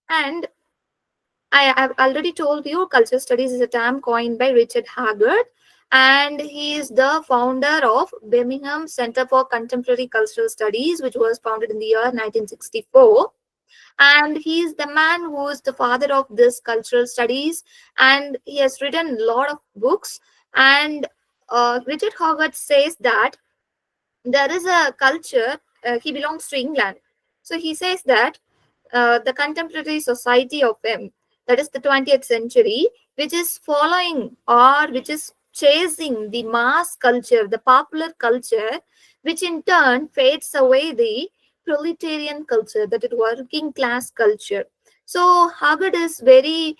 And have already told you cultural studies is a term coined by Richard Haggard, and he is the founder of Birmingham Center for Contemporary Cultural Studies, which was founded in the year 1964. And he is the man who is the father of this cultural studies, and he has written a lot of books. And Richard Haggard says that there is a culture, he belongs to England. So he says that the contemporary society of him, that is the 20th century, which is following or which is chasing the mass culture, the popular culture, which in turn fades away the proletarian culture, that is working class culture. So Haggard is very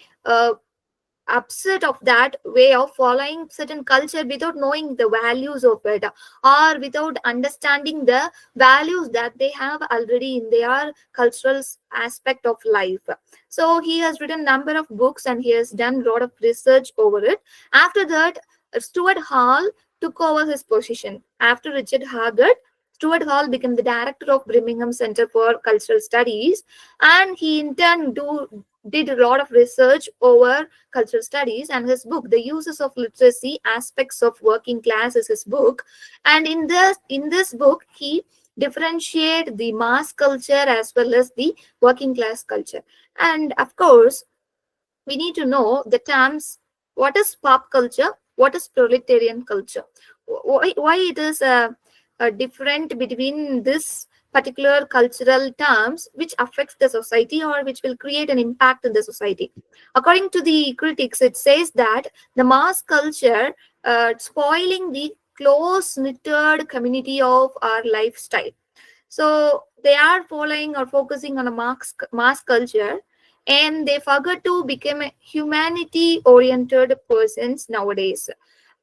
upset of that way of following certain culture without knowing the values of it, or without understanding the values that they have already in their cultural aspect of life. So he has written number of books and he has done a lot of research over it. After that, Stuart Hall took over his position. After Richard Haggard, Stuart Hall became the director of Birmingham Center for Cultural Studies, and he in turn did a lot of research over cultural studies. And his book, The Uses of Literacy, Aspects of Working Class, is his book. And in this book, he differentiate the mass culture as well as the working class culture. And of course, we need to know the terms: what is pop culture, what is proletarian culture, why it is a different between this particular cultural terms which affects the society or which will create an impact in the society. According to the critics, it says that the mass culture spoiling the close knitted community of our lifestyle. So they are following or focusing on a mass culture, and they forget to become humanity oriented persons nowadays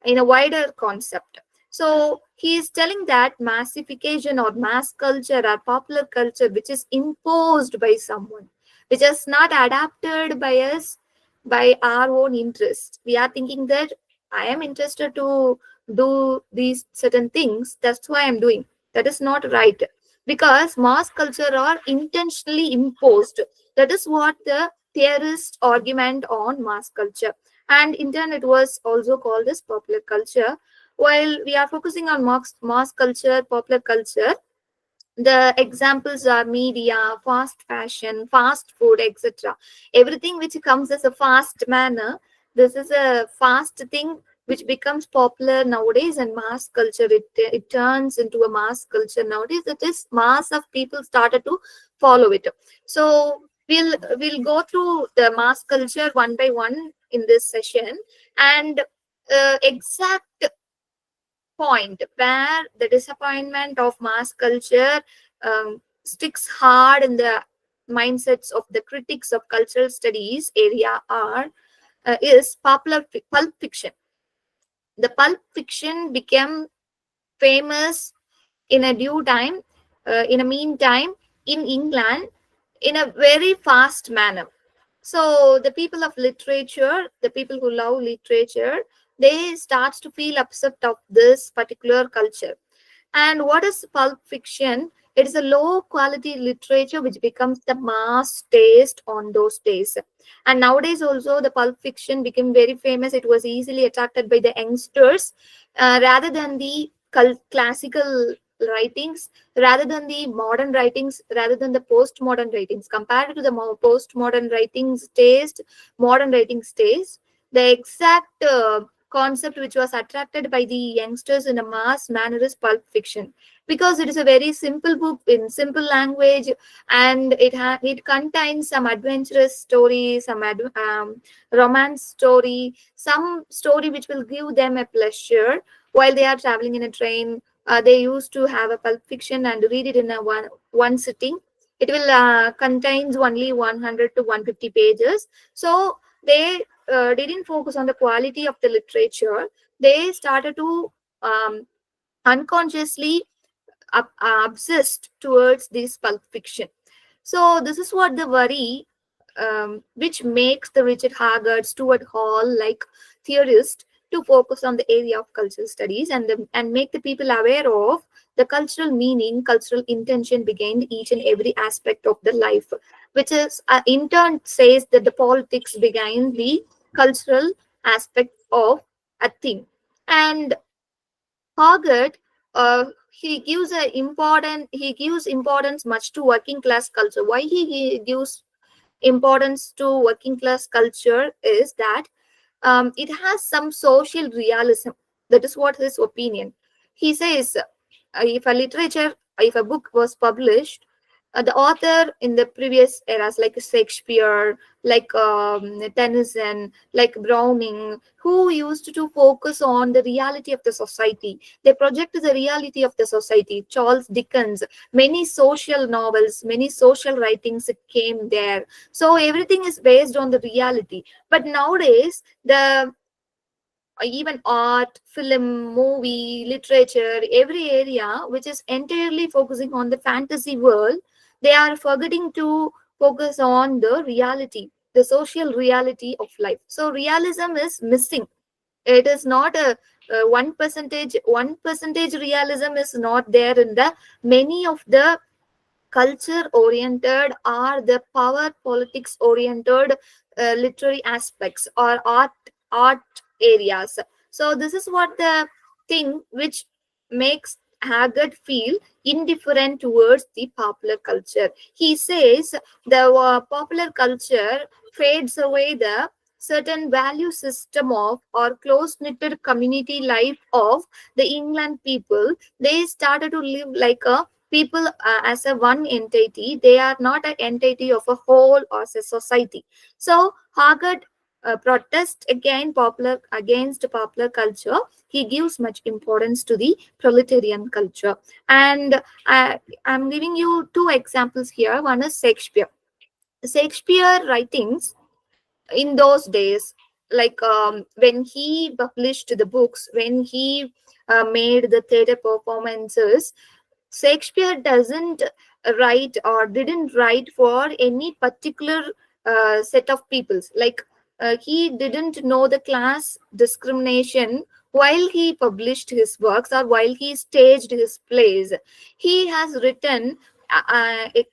in a wider concept. So he is telling that massification or mass culture or popular culture, which is imposed by someone, which is not adapted by us by our own interest. We are thinking that I am interested to do these certain things, that's why I'm doing. That is not right, because mass culture are intentionally imposed. That is what the theorist argument on mass culture. And in turn, it was also called as popular culture. While we are focusing on mass culture, popular culture, the examples are media, fast fashion, fast food, etc. Everything which comes as a fast manner, this is a fast thing which becomes popular nowadays, and mass culture, it turns into a mass culture nowadays. That is, mass of people started to follow it. So we'll go through the mass culture one by one in this session. And exact point where the disappointment of mass culture sticks hard in the mindsets of the critics of cultural studies area are is pulp fiction. The pulp fiction became famous in a due time, in a meantime, in England, in a very fast manner. So the people of literature, the people who love literature, they start to feel upset of this particular culture. And what is pulp fiction? It is a low quality literature which becomes the mass taste on those days. And nowadays also the pulp fiction became very famous. It was easily attracted by the youngsters, rather than the classical writings, rather than the modern writings, rather than the postmodern writings. Compared to the postmodern writings taste, modern writings taste, the exact concept which was attracted by the youngsters in a mass manner is pulp fiction, because it is a very simple book in simple language, and it contains some adventurous story, some romance story, some story which will give them a pleasure while they are traveling in a train. They used to have a pulp fiction and read it in a one sitting. It will contains only 100 to 150 pages. So they didn't focus on the quality of the literature. They started to um, unconsciously obsessed towards this pulp fiction. So this is what the worry, which makes the Richard Haggard, Stuart Hall like theorist to focus on the area of cultural studies, and make the people aware of The cultural meaning, cultural intention behind each and every aspect of the life, which is in turn says that the politics behind the cultural aspect of a thing. And Hoggart, he gives importance much to working class culture. Why he gives importance to working class culture is that it has some social realism. That is what his opinion. He says, if a book was published, the author in the previous eras, like Shakespeare, like Tennyson, like Browning, who used to focus on the reality of the society. They project the reality of the society. Charles Dickens, many social novels, many social writings came there. So everything is based on the reality. But nowadays, the even art, film, movie, literature, every area which is entirely focusing on the fantasy world, they are forgetting to focus on the reality, the social reality of life. So realism is missing. It is not a 1% realism is not there in the many of the culture oriented or the power politics oriented literary aspects or art areas. So this is what the thing which makes Haggard feel indifferent towards the popular culture. He says the popular culture fades away the certain value system of or close knitted community life of the England people. They started to live like a people as a one entity. They are not an entity of a whole or a society. So Hoggart protest against popular culture. He gives much importance to the proletarian culture. And I'm giving you two examples here. One is Shakespeare writings in those days, like when he published the books, when he made the theater performances. Shakespeare doesn't write or didn't write for any particular set of peoples. Like he didn't know the class discrimination while he published his works or while he staged his plays. He has written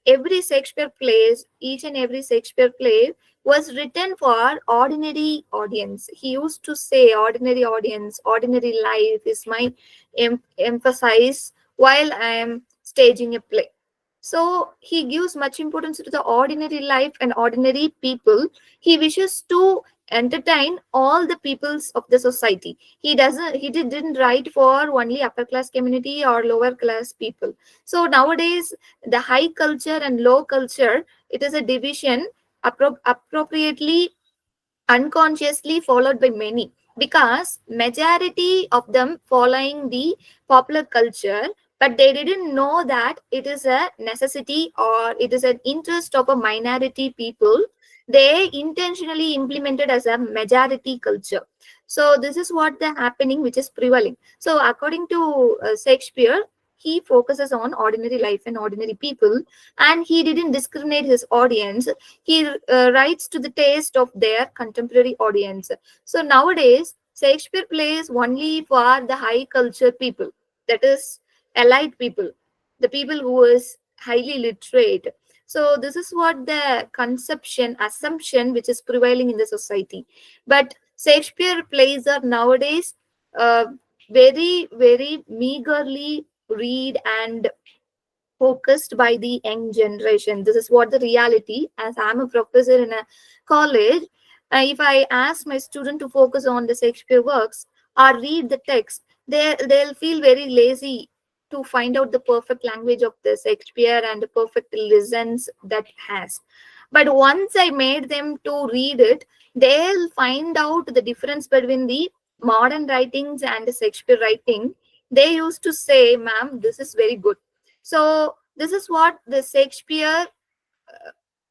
every Shakespeare plays, each and every Shakespeare play was written for ordinary audience. He used to say, ordinary audience, ordinary life is my emphasis while I am staging a play. So he gives much importance to the ordinary life and ordinary people. He wishes to entertain all the peoples of the society. He didn't write for only upper class community or lower class people. So nowadays, the high culture and low culture, it is a division appropriately unconsciously followed by many, because majority of them following the popular culture, but they didn't know that it is a necessity or it is an interest of a minority people. They intentionally implemented as a majority culture. So this is what the happening which is prevailing. So according to Shakespeare, he focuses on ordinary life and ordinary people, and he didn't discriminate his audience. He writes to the taste of their contemporary audience. So nowadays, Shakespeare plays only for the high culture people, that is, elite people, the people who is highly literate. So this is what the conception, assumption which is prevailing in the society. But Shakespeare plays are nowadays uh, very meagerly read and focused by the young generation. This is what the reality. As I'm a professor in a college, if I ask my student to focus on the Shakespeare works or read the text, they'll feel very lazy to find out the perfect language of the Shakespeare and the perfect lessons that has. But once I made them to read it, they'll find out the difference between the modern writings and the Shakespeare writing. They used to say, "Ma'am, this is very good." So this is what the Shakespeare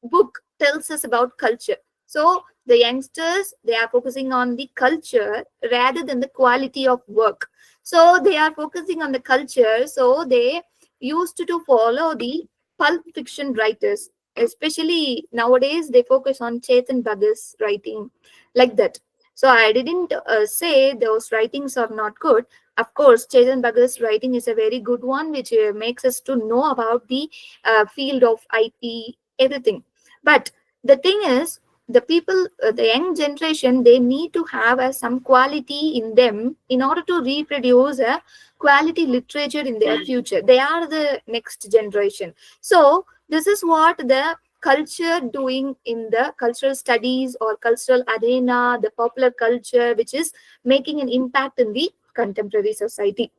book tells us about culture. So the youngsters, they are focusing on the culture rather than the quality of work. So they are focusing on the culture. So they used to follow the pulp fiction writers. Especially nowadays, they focus on Chetan Bhagat's writing like that. So I didn't say those writings are not good. Of course, Chetan Bhagat's writing is a very good one, which makes us to know about the field of IT, everything. But the thing is, the people, the young generation, they need to have some quality in them in order to reproduce a quality literature in their future. They are the next generation. So this is what the culture doing in the cultural studies or cultural arena, the popular culture, which is making an impact in the contemporary society.